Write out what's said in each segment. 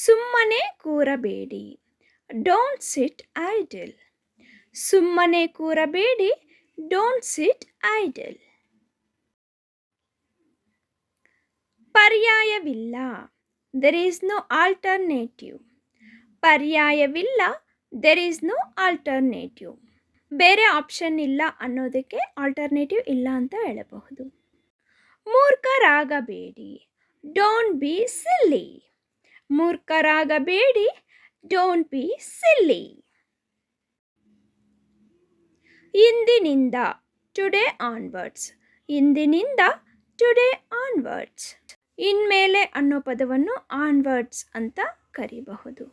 ಸುಮ್ಮನೆ ಕೂರಬೇಡಿ. Don't sit idle. ಸುಮ್ಮನೆ ಕೂರಬೇಡಿ. Don't sit idle. ಪರ್ಯಾಯವಿಲ್ಲ. There is no alternative. ಪರ್ಯಾಯವಿಲ್ಲ. There is no alternative. ಬೇರೆ ಆಪ್ಷನ್ ಇಲ್ಲ ಅನ್ನೋದಕ್ಕೆ ಆಲ್ಟರ್ನೇಟಿವ್ ಇಲ್ಲ ಅಂತ ಹೇಳಬಹುದು. ಮೂರ್ಖರಾಗಬೇಡಿ. Don't be silly. ಮೂರ್ಖರಾಗಬೇಡಿ. Don't be silly. ಇಂದಿನಿಂದ. Today onwards. ಇಂದಿನಿಂದ ಟುಡೇ ಆನ್ವರ್ಡ್ಸ್. ಇನ್ಮೇಲೆ ಅನ್ನೋ ಪದವನ್ನು ಆನ್ವರ್ಡ್ಸ್ ಅಂತ ಕರೀಬಹುದು.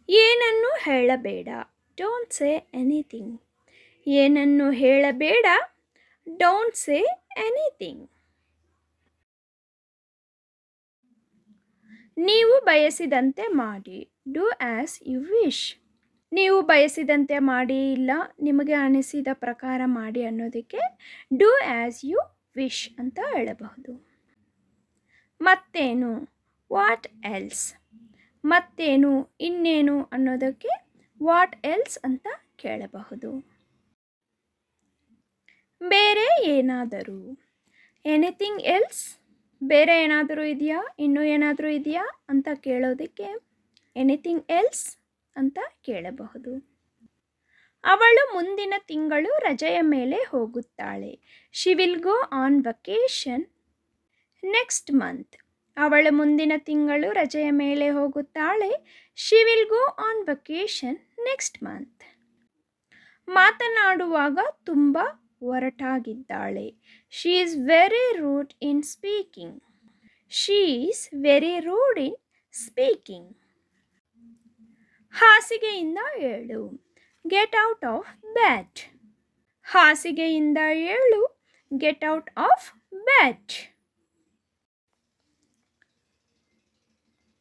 ಏನನ್ನು ಹೇಳಬೇಡ. Don't say anything. ಏನನ್ನು ಹೇಳಬೇಡ. Don't say anything. ನೀವು ಬಯಸಿದಂತೆ ಮಾಡಿ. Do as you wish. ನೀವು ಬಯಸಿದಂತೆ ಮಾಡಿ ಇಲ್ಲ ನಿಮಗೆ ಅನಿಸಿದ ಪ್ರಕಾರ ಮಾಡಿ ಅನ್ನೋದಕ್ಕೆ ಡೂ ಆ್ಯಸ್ ಯು ವಿಶ್ ಅಂತ ಹೇಳಬಹುದು. ಮತ್ತೇನು. What else. ಮತ್ತೇನು ಇನ್ನೇನು ಅನ್ನೋದಕ್ಕೆ ವಾಟ್ ಎಲ್ಸ್ ಅಂತ ಕೇಳಬಹುದು. ಬೇರೆ ಏನಾದರೂ. Anything else. ಬೇರೆ ಏನಾದರೂ ಇದೆಯಾ, ಇನ್ನೂ ಏನಾದರೂ ಇದೆಯಾ ಅಂತ ಕೇಳೋದಕ್ಕೆ ಎನಿಥಿಂಗ್ ಎಲ್ಸ್ ಅಂತ ಕೇಳಬಹುದು. ಅವಳು ಮುಂದಿನ ತಿಂಗಳು ರಜೆಯ ಮೇಲೆ ಹೋಗುತ್ತಾಳೆ. She will go on vacation next month. ಅವಳು ಮುಂದಿನ ತಿಂಗಳು ರಜೆಯ ಮೇಲೆ ಹೋಗುತ್ತಾಳೆ. She will go on vacation next month. ಮಾತನಾಡುವಾಗ ತುಂಬ ಒರಟಾಗಿದ್ದಾಳೆ. She is very rude in speaking. She is very rude in speaking. ಹಾಸಿಗೆಯಿಂದ ಏಳು. Get out of bed. ಹಾಸಿಗೆಯಿಂದ ಏಳು. Get out of bed.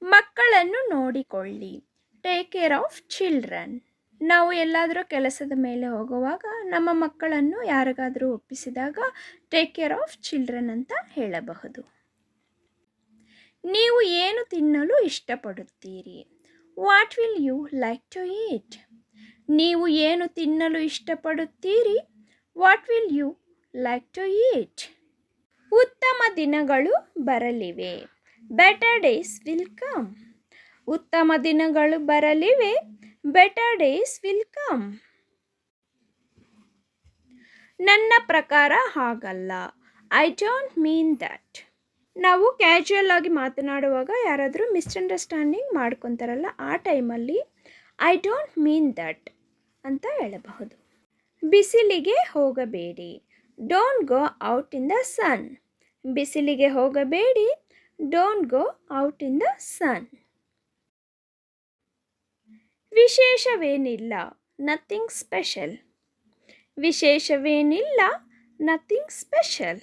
ಮಕ್ಕಳನ್ನು ನೋಡಿಕೊಳ್ಳಿ. Take care of children. ನಾವು ಎಲ್ಲಾದರೂ ಕೆಲಸದ ಮೇಲೆ ಹೋಗುವಾಗ ನಮ್ಮ ಮಕ್ಕಳನ್ನು ಯಾರಿಗಾದರೂ ಒಪ್ಪಿಸಿದಾಗ ಟೇಕ್ ಕೇರ್ ಆಫ್ ಚಿಲ್ಡ್ರನ್ ಅಂತ ಹೇಳಬಹುದು. ನೀವು ಏನು ತಿನ್ನಲು ಇಷ್ಟಪಡುತ್ತೀರಿ. What will you like to eat. ನೀವು ಏನು ತಿನ್ನಲು ಇಷ್ಟಪಡುತ್ತೀರಿ. What will you like to eat. ಉತ್ತಮ ದಿನಗಳು ಬರಲಿವೆ. Better days will come. ಉತ್ತಮ ದಿನಗಳು ಬರಲಿವೆ. Better days will come. ನನ್ನ ಪ್ರಕಾರ ಹಾಗಲ್ಲ. I don't mean that. ನಾವು ಕ್ಯಾಶುಯಲ್ ಆಗಿ ಮಾತನಾಡುವಾಗ ಯಾರಾದರೂ ಮಿಸ್ಅಂಡರ್ಸ್ಟ್ಯಾಂಡಿಂಗ್ ಮಾಡ್ಕೊತಾರಲ್ಲ ಆ ಟೈಮಲ್ಲಿ ಐ ಡೋಂಟ್ ಮೀನ್ ದಟ್ ಅಂತ ಹೇಳಬಹುದು. ಬಿಸಿಲಿಗೆ ಹೋಗಬೇಡಿ. Don't go out in the sun. ಬಿಸಿಲಿಗೆ ಹೋಗಬೇಡಿ. Don't go out in the sun. ವಿಶೇಷವೇನಿಲ್ಲ. Nothing special. ವಿಶೇಷವೇನಿಲ್ಲ. Nothing special.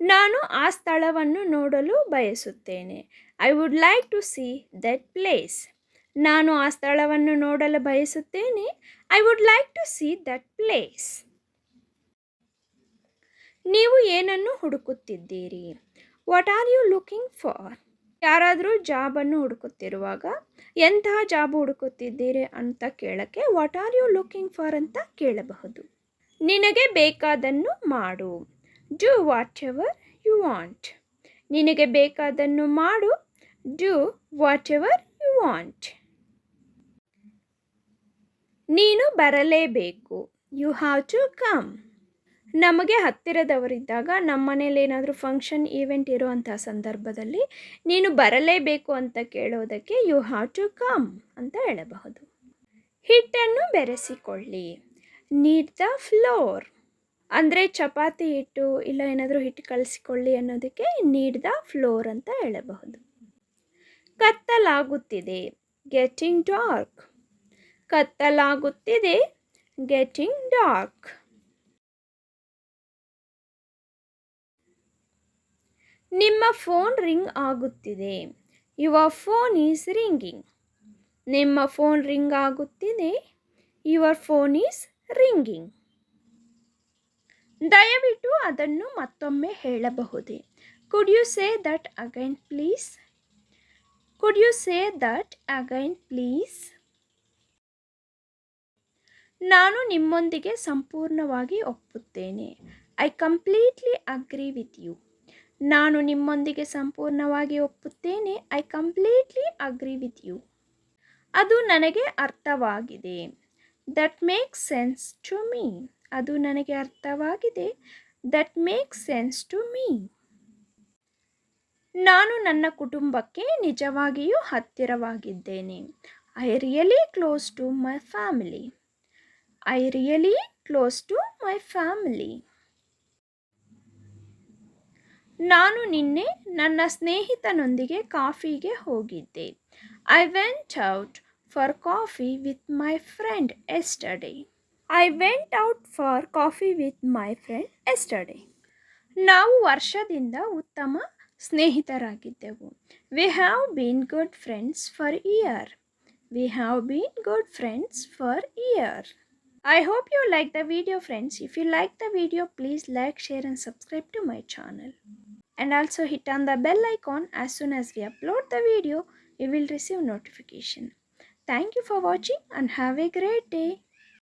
ನಾನು ಆ ಸ್ಥಳವನ್ನು ನೋಡಲು ಬಯಸುತ್ತೇನೆ. I would like to see that place. ನಾನು ಆ ಸ್ಥಳವನ್ನು ನೋಡಲು ಬಯಸುತ್ತೇನೆ. I would like to see that place. ನೀವು ಏನನ್ನು ಹುಡುಕುತ್ತಿದ್ದೀರಿ. What are you looking for. ಯಾರಾದರೂ ಜಾಬನ್ನು ಹುಡುಕುತ್ತಿರುವಾಗ ಎಂತಹ ಜಾಬ್ ಹುಡುಕುತ್ತಿದ್ದೀರಿ ಅಂತ ಕೇಳಕ್ಕೆ what are you looking for ಅಂತ ಕೇಳಬಹುದು. ನಿನಗೆ ಬೇಕಾದನ್ನು ಮಾಡು. Do whatever you want. ನಿನಗೆ ಬೇಕಾದನ್ನು ಮಾಡು. Do whatever you want. ನೀನು ಬರಲೇಬೇಕು. You have to come. ನಮಗೆ ಹತ್ತಿರದವರಿದ್ದಾಗ ನಮ್ಮ ಮನೇಲಿ ಏನಾದರೂ ಫಂಕ್ಷನ್ ಈವೆಂಟ್ ಇರುವಂಥ ಸಂದರ್ಭದಲ್ಲಿ ನೀನು ಬರಲೇಬೇಕು ಅಂತ ಕೇಳೋದಕ್ಕೆ ಯು ಹ್ಯಾವ್ ಟು ಕಮ್ ಅಂತ ಹೇಳಬಹುದು. ಹಿಟ್ಟನ್ನು ಬೆರೆಸಿಕೊಳ್ಳಿ. Need the floor. ಅಂದರೆ ಚಪಾತಿ ಹಿಟ್ಟು ಇಲ್ಲ ಏನಾದರೂ ಹಿಟ್ಟು ಕಳಿಸಿಕೊಳ್ಳಿ ಅನ್ನೋದಕ್ಕೆ ನೀಡ್ ದ ಫ್ಲೋರ್ ಅಂತ ಹೇಳಬಹುದು. ಕತ್ತಲಾಗುತ್ತಿದೆ. Getting dark. ಕತ್ತಲಾಗುತ್ತಿದೆ. Getting dark. ನಿಮ್ಮ ಫೋನ್ ರಿಂಗ್ ಆಗುತ್ತಿದೆ. Your phone is ringing. ನಿಮ್ಮ ಫೋನ್ ರಿಂಗ್ ಆಗುತ್ತಿದೆ. Your phone is ringing. ದಯವಿಟ್ಟು ಅದನ್ನು ಮತ್ತೊಮ್ಮೆ ಹೇಳಬಹುದೇ? Could you say that again please? Could you say that again please? ನಾನು ನಿಮ್ಮೊಂದಿಗೆ ಸಂಪೂರ್ಣವಾಗಿ ಒಪ್ಪುತ್ತೇನೆ. I completely agree with you. ನಾನು ನಿಮ್ಮೊಂದಿಗೆ ಸಂಪೂರ್ಣವಾಗಿ ಒಪ್ಪುತ್ತೇನೆ. I completely agree with you. ಅದು ನನಗೆ ಅರ್ಥವಾಗಿದೆ. That makes sense to me. ಅದು ನನಗೆ ಅರ್ಥವಾಗಿದೆ. That makes sense to me. ನಾನು ನನ್ನ ಕುಟುಂಬಕ್ಕೆ ನಿಜವಾಗಿಯೂ ಹತ್ತಿರವಾಗಿದ್ದೇನೆ. I really close to my family. I really close to my family. ನಾನು ನಿನ್ನೆ ನನ್ನ ಸ್ನೇಹಿತನೊಂದಿಗೆ ಕಾಫಿಗೆ ಹೋಗಿದ್ದೆ. I went out for coffee with my friend yesterday. I went out for coffee with my friend yesterday. ನಾವು ವರ್ಷದಿಂದ ಉತ್ತಮ ಸ್ನೇಹಿತರಾಗಿದ್ದೆವು. We have been good friends for year. We have been good friends for year. I hope you like the video, friends. If you like the video, please like, share and subscribe to my channel. And also hit on the bell icon. As soon as we upload the video, you will receive notification. Thank you for watching and have a great day.